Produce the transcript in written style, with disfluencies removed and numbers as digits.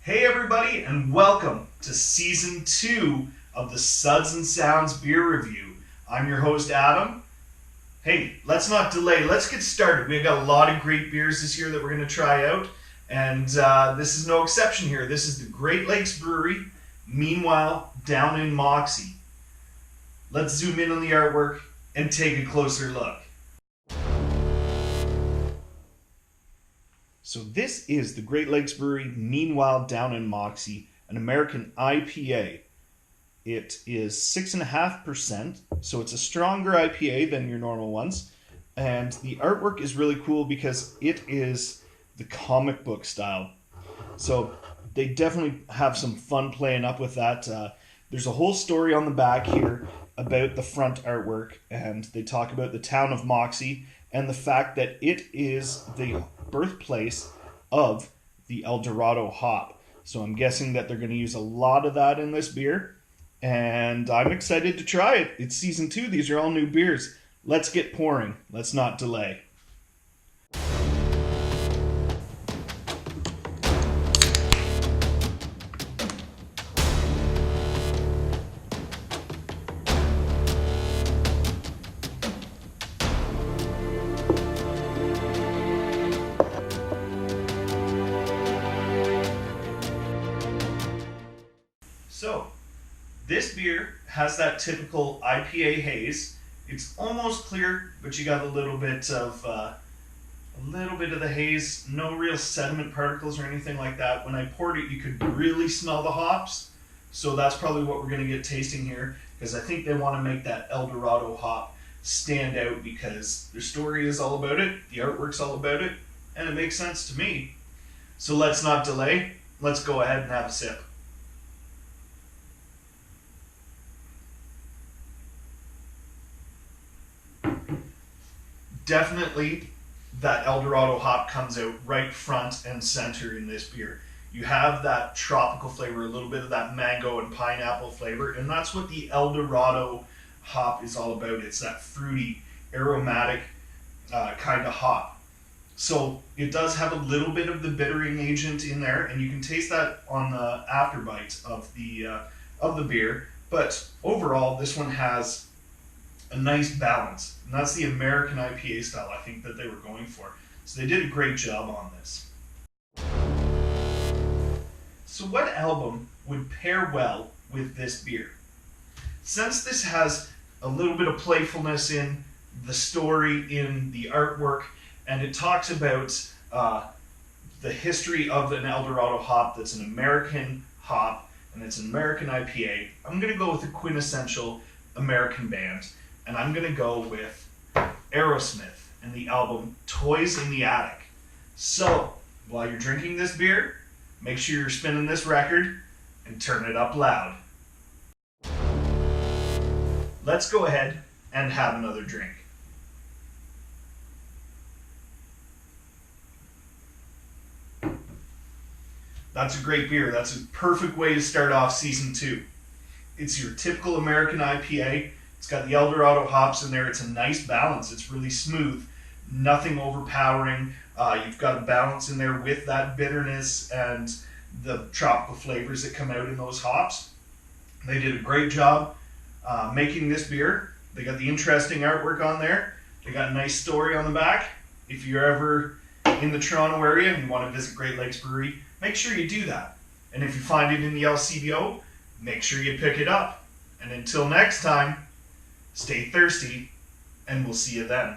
Hey everybody, and welcome to Season 2 of the Suds and Sounds Beer Review. I'm your host, Adam. Hey, let's not delay. Let's get started. We've got a lot of great beers this year that we're going to try out, and this is no exception here. This is the Great Lakes Brewery, Meanwhile, down in Moxee. Let's zoom in on the artwork and take a closer look. So this is the Great Lakes Brewery, Meanwhile, down in Moxee, an American IPA. It is 6.5%, so it's a stronger IPA than your normal ones. And the artwork is really cool because it is the comic book style. So they definitely have some fun playing up with that. There's a whole story on the back here about the front artwork, and they talk about the town of Moxee and the fact that it is the birthplace of the El Dorado hop. So I'm guessing that they're going to use a lot of that in this beer, and I'm excited to try it. It's season 2. These are all new beers. Let's get pouring. Let's not delay. So, this beer has that typical IPA haze. It's almost clear, but you got a little bit of the haze. No real sediment particles or anything like that. When I poured it, you could really smell the hops. So that's probably what we're going to get tasting here, because I think they want to make that El Dorado hop stand out because their story is all about it, the artwork's all about it, and it makes sense to me. So let's not delay. Let's go ahead and have a sip. Definitely that El Dorado hop comes out right front and center in this beer. You have that tropical flavor, a little bit of that mango and pineapple flavor, and that's what the El Dorado hop is all about. It's that fruity, aromatic kind of hop. So it does have a little bit of the bittering agent in there, and you can taste that on the afterbite of the beer. But overall, this one has a nice balance, and that's the American IPA style I think that they were going for. So they did a great job on this. So what album would pair well with this beer? Since this has a little bit of playfulness in the story, in the artwork, and it talks about the history of an El Dorado hop that's an American hop, and it's an American IPA, I'm going to go with a quintessential American band. And I'm going to go with Aerosmith and the album Toys in the Attic. So, while you're drinking this beer, make sure you're spinning this record and turn it up loud. Let's go ahead and have another drink. That's a great beer. That's a perfect way to start off season 2. It's your typical American IPA. It's got the El Dorado hops in there. It's a nice balance. It's really smooth. Nothing overpowering. You've got a balance in there with that bitterness and the tropical flavors that come out in those hops. They did a great job making this beer. They got the interesting artwork on there. They got a nice story on the back. If you're ever in the Toronto area and you want to visit Great Lakes Brewery, make sure you do that. And if you find it in the LCBO, make sure you pick it up. And until next time, stay thirsty, and we'll see you then.